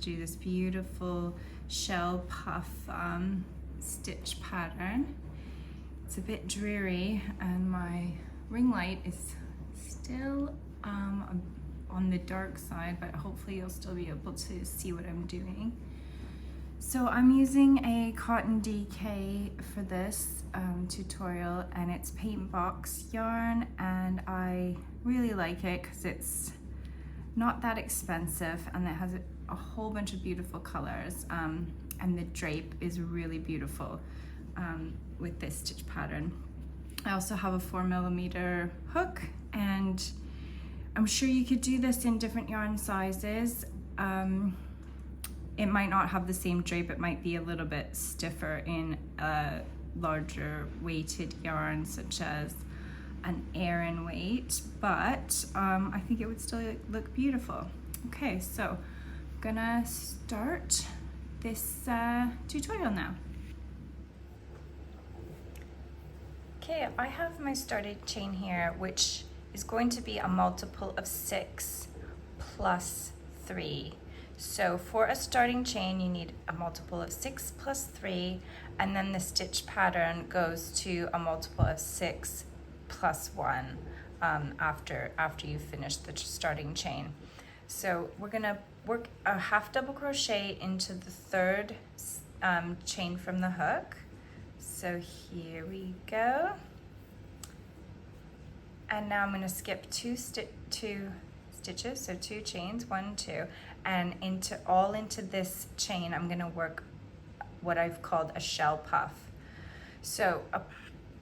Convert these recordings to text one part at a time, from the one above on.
do this beautiful shell puff stitch pattern. It's a bit dreary and my ring light is still on the dark side, but hopefully you'll still be able to see what I'm doing. So I'm using a cotton DK for this tutorial, and it's paint box yarn, and I really like it because it's not that expensive and it has a whole bunch of beautiful colors, and the drape is really beautiful with this stitch pattern. I also have a 4mm hook, and I'm sure you could do this in different yarn sizes. It might not have the same drape, it might be a little bit stiffer in a larger weighted yarn such as an Aran weight, but I think it would still look beautiful. Okay, so I'm gonna start this tutorial now. Okay, I have my started chain here, which is going to be a multiple of 6 plus 3. So for a starting chain, you need a multiple of 6 plus 3, and then the stitch pattern goes to a multiple of 6 plus 1 after you finish the starting chain. So we're gonna work a half double crochet into the third chain from the hook. So here we go. And now I'm gonna skip two stitches, so 2 chains, 1, 2, and into this chain I'm gonna work what I've called a shell puff. So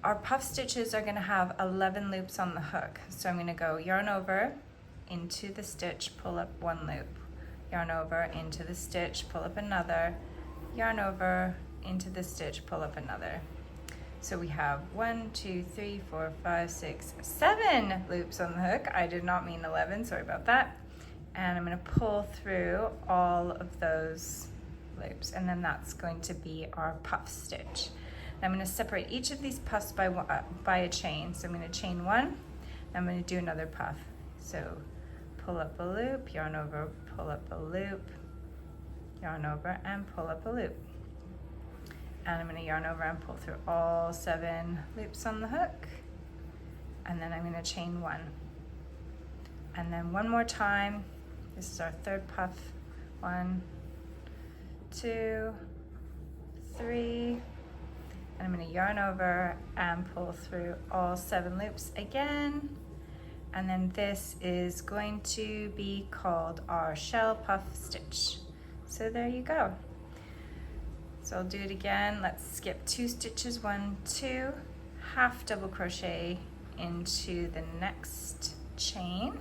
our puff stitches are gonna have 11 loops on the hook. So I'm gonna go yarn over into the stitch, pull up 1 loop, yarn over into the stitch, pull up another, yarn over into the stitch, pull up another. So we have 1, 2, 3, 4, 5, 6, 7 loops on the hook. I did not mean 11, sorry about that. And I'm gonna pull through all of those loops, and then that's going to be our puff stitch. I'm gonna separate each of these puffs by a chain. So I'm gonna chain 1, I'm gonna do another puff. So pull up a loop, yarn over, pull up a loop, yarn over, and pull up a loop. And I'm gonna yarn over and pull through all 7 loops on the hook. And then I'm gonna chain 1. And then one more time. This is our third puff. 1, 2, 3. And I'm gonna yarn over and pull through all 7 loops again. And then this is going to be called our shell puff stitch. So there you go. So I'll do it again. Let's skip 2 stitches, 1, 2, half double crochet into the next chain.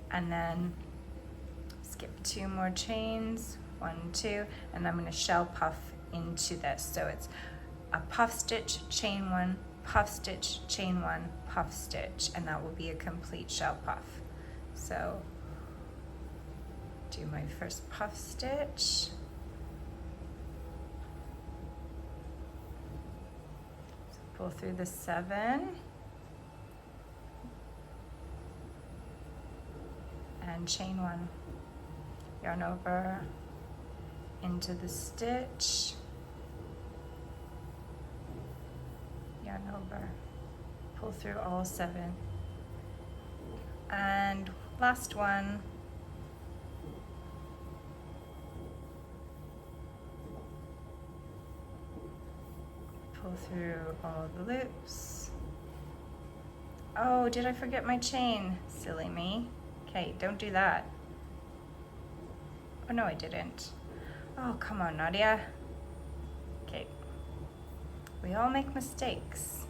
And then skip 2 more chains, 1, 2, and I'm gonna shell puff into this. So it's a puff stitch, chain 1, puff stitch, chain 1, puff stitch, and that will be a complete shell puff. So do my first puff stitch. So pull through the 7. And chain 1. Yarn over into the stitch. Yarn over. Pull through all 7. And last one. Pull through all the loops. Oh, did I forget my chain? Silly me. Okay, don't do that. Oh no, I didn't. Oh, come on, Nadia. Okay. We all make mistakes.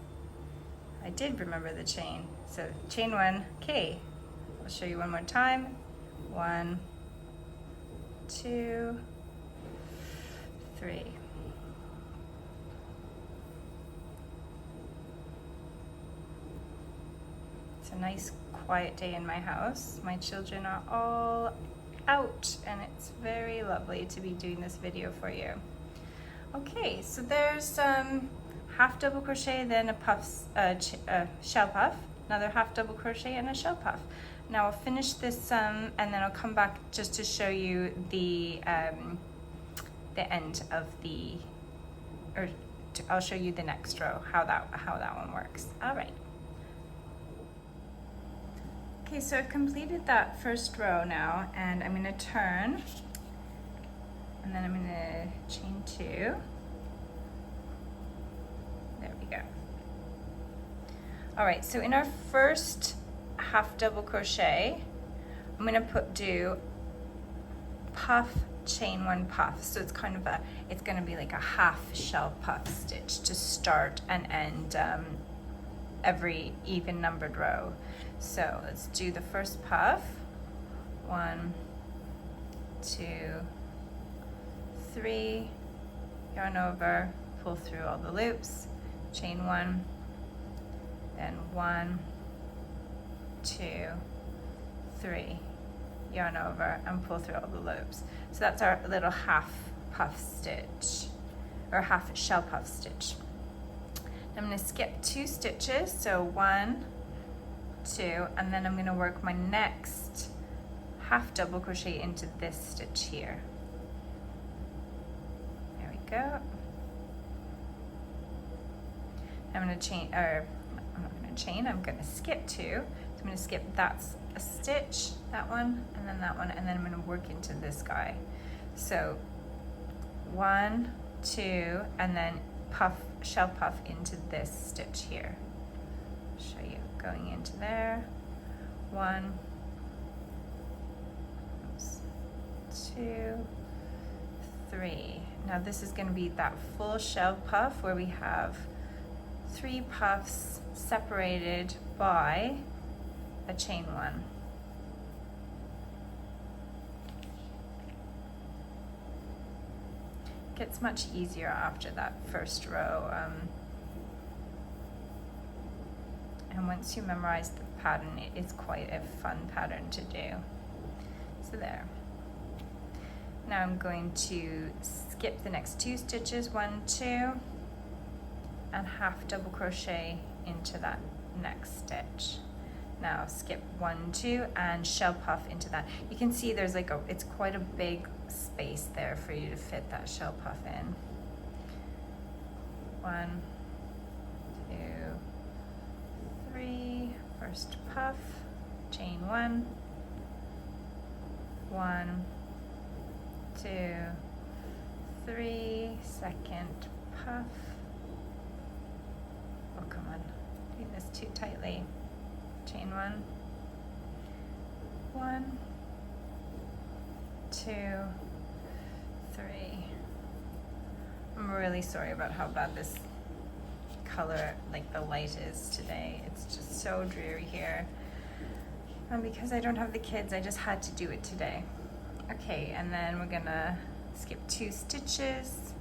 I did remember the chain. So chain 1, okay. I'll show you one more time. 1, 2, 3. It's a nice quiet day in my house. My children are all out and it's very lovely to be doing this video for you. Okay, so there's half double crochet, then a shell puff, another half double crochet and a shell puff. Now I'll finish this and then I'll come back just to show you the end of the, I'll show you the next row, how that one works. All right. Okay, so I've completed that first row now, and I'm gonna turn, and then I'm gonna chain 2. There we go. All right, so in our first half double crochet, I'm gonna do puff, chain 1 puff. So it's kind of it's gonna be like a half shell puff stitch to start and end every even numbered row. So let's do the first puff. 1, 2, 3, yarn over, pull through all the loops, chain 1, then 1, 2, 3, yarn over and pull through all the loops. So that's our little half puff stitch, or half shell puff stitch. I'm going to skip 2 stitches, so 1, 2, and then I'm going to work my next half double crochet into this stitch here. There we go. I'm going to chain, or I'm not going to chain, I'm going to skip 2. So I'm going to skip that a stitch, that one, and then that one, and then I'm going to work into this guy. So 1, 2, and then puff, shell puff into this stitch here. Show you going into there. 1, 2, 3. Now this is going to be that full shell puff where we have 3 puffs separated by a chain 1. Gets much easier after that first row, and once you memorize the pattern, it is quite a fun pattern to do. So there. Now I'm going to skip the next 2 stitches, 1, 2, and half double crochet into that next stitch. Now skip 1, 2, and shell puff into that. You can see there's like it's quite a big space there for you to fit that shell puff in. 1, 2, 3, first puff, chain 1, 1, 2, 3, second puff. Oh, come on, doing this too tightly. Chain 1, 1, 2, 3. I'm really sorry about how bad this color, like the light, is today. It's just so dreary here. And because I don't have the kids, I just had to do it today. Okay, and then we're gonna skip 2 stitches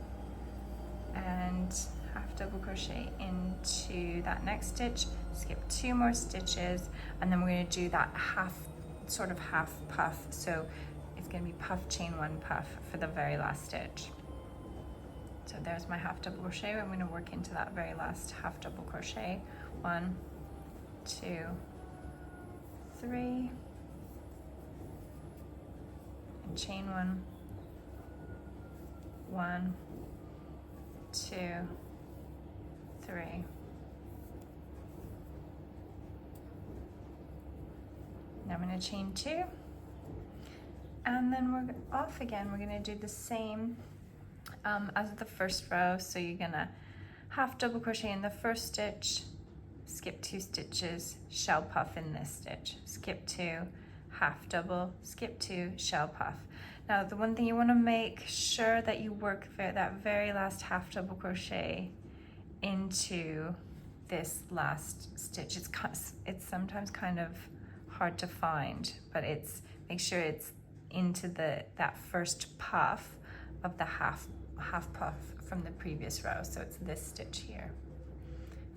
and half double crochet into that next stitch, skip 2 more stitches, and then we're going to do that sort of half puff. So it's going to be puff, chain 1, puff for the very last stitch. So there's my half double crochet. I'm going to work into that very last half double crochet. 1, 2, 3, and chain 1, 1, 2, 3. Now I'm going to chain 2, and then we're off again. We're going to do the same as the first row. So you're going to half double crochet in the first stitch, skip 2 stitches, shell puff in this stitch, skip 2, half double, skip 2, shell puff. Now the one thing you want to make sure that you work that very last half double crochet into this last stitch. It's sometimes kind of hard to find, but make sure it's into that first puff of the half puff from the previous row. So it's this stitch here.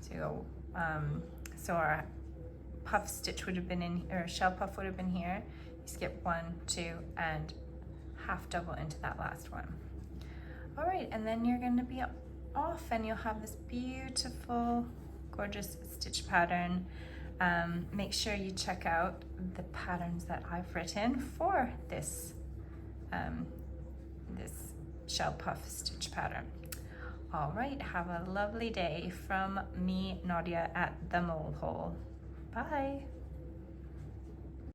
So so our puff stitch would have been in, or shell puff would have been here. You skip 1, 2, and half double into that last one. All right, and then you're going to be off, and you'll have this beautiful, gorgeous stitch pattern. Make sure you check out the patterns that I've written for this this shell puff stitch pattern. All right, have a lovely day from me, Nadia, at the Mole Hole. Bye.